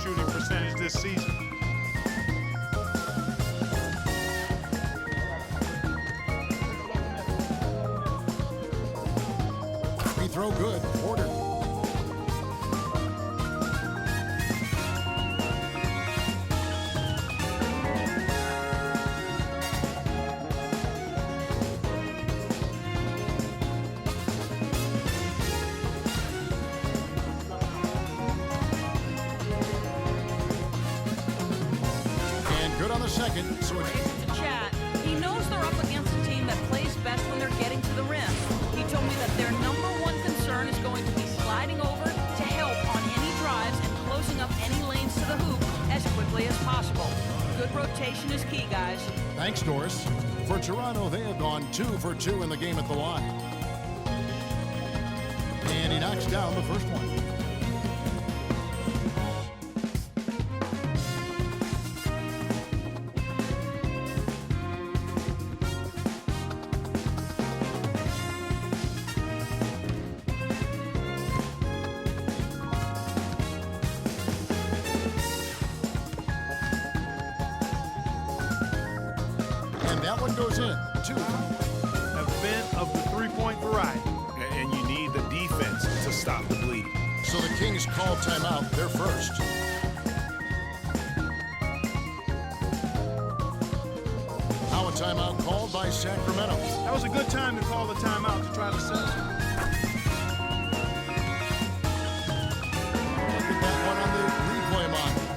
shooting percentage this season. Free throw good. Porter. Good on the second, so it's To chat, he knows they're up against a team that plays best when they're getting to the rim. He told me that their #1 concern is going to be sliding over to help on any drives and closing up any lanes to the hoop as quickly as possible. Good rotation is key, guys. Thanks, Doris. For Toronto, they have gone 2 for 2 in the game at the line. And he knocks down the first one. That one goes in. 2. A bit of the three-point variety. And you need the defense to stop the bleeding. So the Kings call timeout. They're first. Now a timeout called by Sacramento. That was a good time to call the timeout to try to settle. Look at that one on the replay monitor.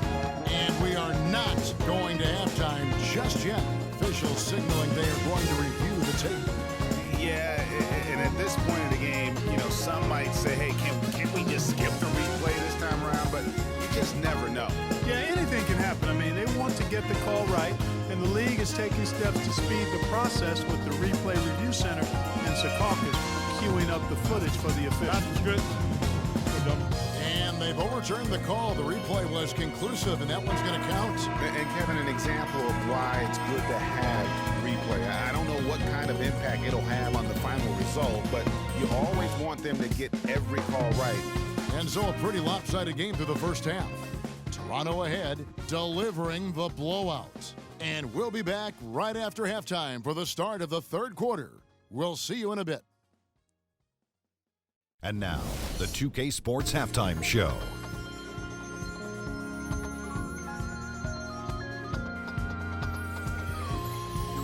And we are not going to halftime just yet. Officials signaling they are going to review the tape. Yeah, and at this point in the game, you know, some might say, hey, can't we just skip the replay this time around? But you just never know. Yeah, anything can happen. I mean, they want to get the call right, and the league is taking steps to speed the process with the Replay Review Center and Secaucus queuing up the footage for the officials. That's good. And they've overturned the call. The replay was conclusive, and that one's going to count. And Kevin, an example of why it's good to have replay. I don't know what kind of impact it'll have on the final result, but you always want them to get every call right. And so a pretty lopsided game through the first half. Toronto ahead, delivering the blowout. And we'll be back right after halftime for the start of the third quarter. We'll see you in a bit. And now, the 2K Sports Halftime Show.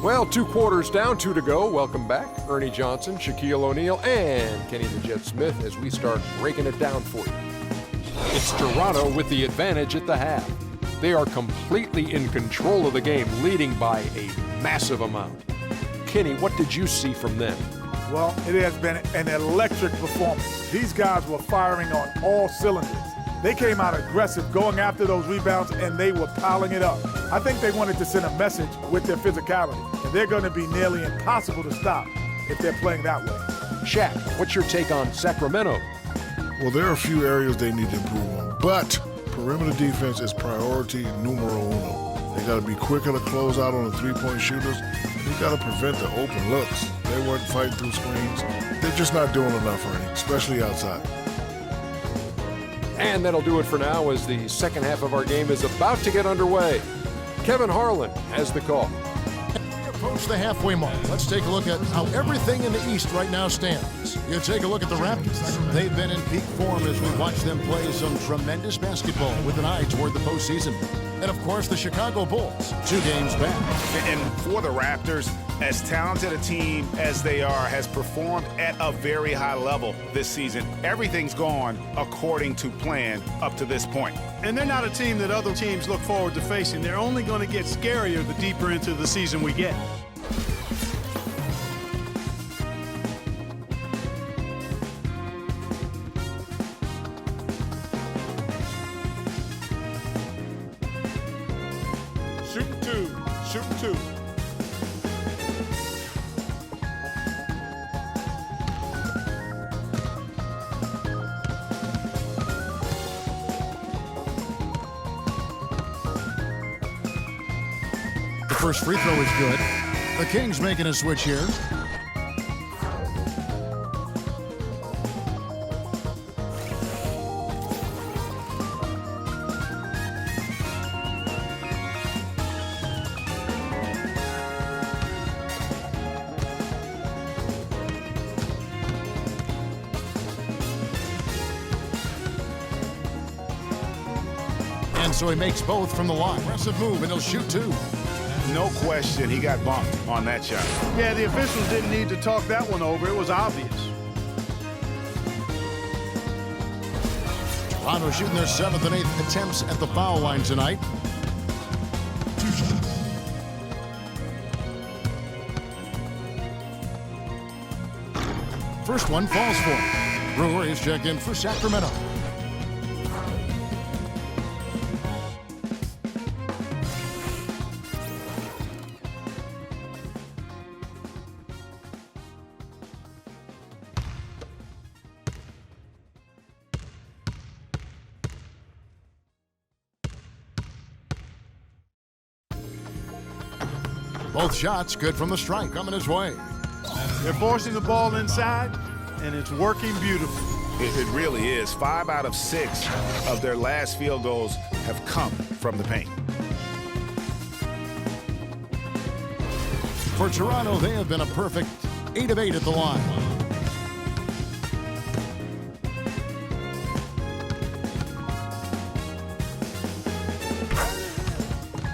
Well, 2 quarters down, 2 to go. Welcome back. Ernie Johnson, Shaquille O'Neal, and Kenny the Jet Smith as we start breaking it down for you. It's Toronto with the advantage at the half. They are completely in control of the game, leading by a massive amount. Kenny, what did you see from them? Well, it has been an electric performance. These guys were firing on all cylinders. They came out aggressive, going after those rebounds, and they were piling it up. I think they wanted to send a message with their physicality, and they're going to be nearly impossible to stop if they're playing that way. Shaq, what's your take on Sacramento? Well, there are a few areas they need to improve on, but perimeter defense is priority numero uno. They got to be quicker to close out on the three-point shooters, and they got to prevent the open looks. They weren't fighting through screens. They're just not doing enough, Ernie, especially outside. And that'll do it for now as the second half of our game is about to get underway. Kevin Harlan has the call. We approach the halfway mark. Let's take a look at how everything in the East right now stands. You take a look at the Raptors. They've been in peak form as we watch them play some tremendous basketball with an eye toward the postseason. And, of course, the Chicago Bulls, 2 games back. And for the Raptors, as talented a team as they are, has performed at a very high level this season. Everything's gone according to plan up to this point. And they're not a team that other teams look forward to facing. They're only going to get scarier the deeper into the season we get. Shooting 2, shooting 2. The first free throw is good. The Kings making a switch here. And so he makes both from the line. Aggressive move, and he'll shoot two. No question, he got bumped on that shot. Yeah, the officials didn't need to talk that one over. It was obvious. Toronto shooting their 7th and 8th attempts at the foul line tonight. First one falls for him. Brewer is checked in for Sacramento. Both shots good from the strike, coming his way. They're forcing the ball inside, and it's working beautifully. It really is. 5 out of 6 of their last field goals have come from the paint. For Toronto, they have been a perfect 8 of 8 at the line.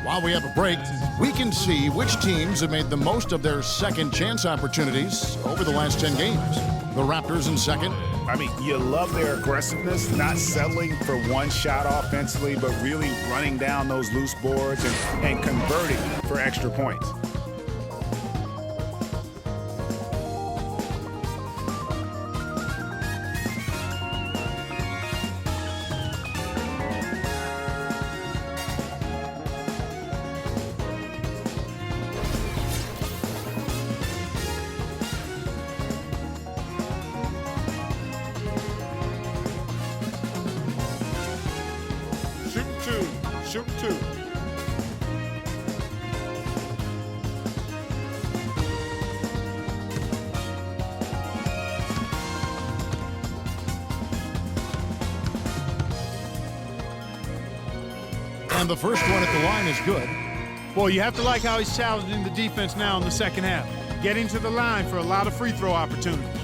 While we have a break, we can see which teams have made the most of their second chance opportunities over the last 10 games. The Raptors in second. I mean, you love their aggressiveness, not settling for one shot offensively, but really running down those loose boards and converting for extra points. Shoot two. And the first one at the line is good. Boy, you have to like how he's challenging the defense now in the second half. Getting to the line for a lot of free throw opportunities.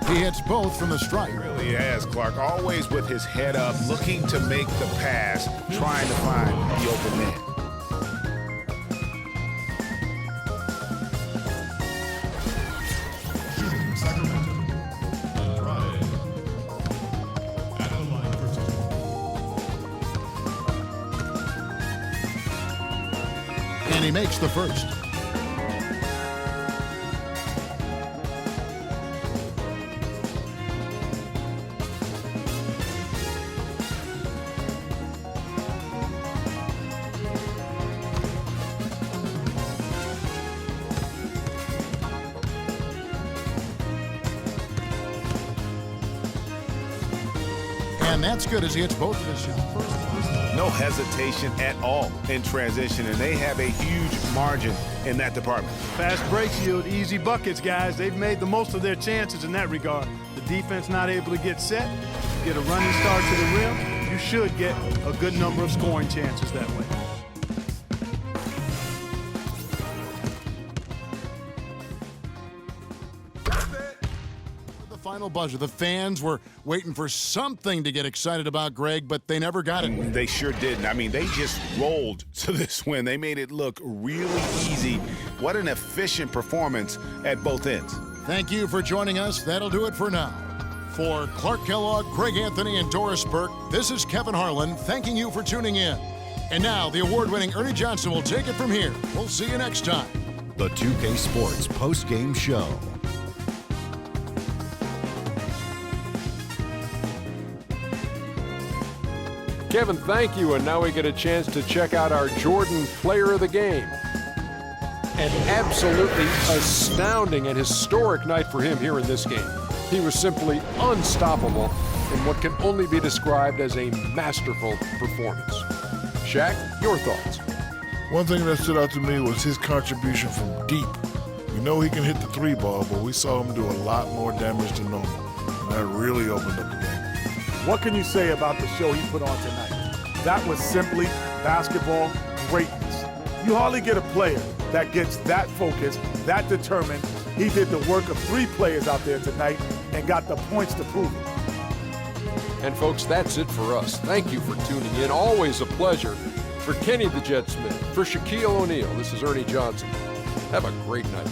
He hits both from the strike. Really has, Clark. Always with his head up, looking to make the pass, trying to find the open man. And he makes the first. And that's good as he hits both of his shots. No hesitation at all in transition, and they have a huge margin in that department. Fast breaks yield easy buckets, guys. They've made the most of their chances in that regard. The defense not able to get set, get a running start to the rim. You should get a good number of scoring chances that way. Final buzzer. The fans were waiting for something to get excited about, Greg, but they never got it. They sure didn't. I mean, they just rolled to this win. They made it look really easy. What an efficient performance at both ends. Thank you for joining us. That'll do it for now. For Clark Kellogg, Greg Anthony, and Doris Burke, this is Kevin Harlan thanking you for tuning in. And now the award-winning Ernie Johnson will take it from here. We'll see you next time. The 2K Sports post-game show. Kevin, thank you. And now we get a chance to check out our Jordan Player of the Game. An absolutely astounding and historic night for him here in this game. He was simply unstoppable in what can only be described as a masterful performance. Shaq, your thoughts? One thing that stood out to me was his contribution from deep. We know he can hit the 3 ball, but we saw him do a lot more damage than normal. And That really opened up the game. What can you say about the show he put on tonight? That was simply basketball greatness. You hardly get a player that gets that focused, that determined. He did the work of 3 players out there tonight and got the points to prove it. And folks, that's it for us. Thank you for tuning in. Always a pleasure. For Kenny the Jet Smith, for Shaquille O'Neal, this is Ernie Johnson. Have a great night.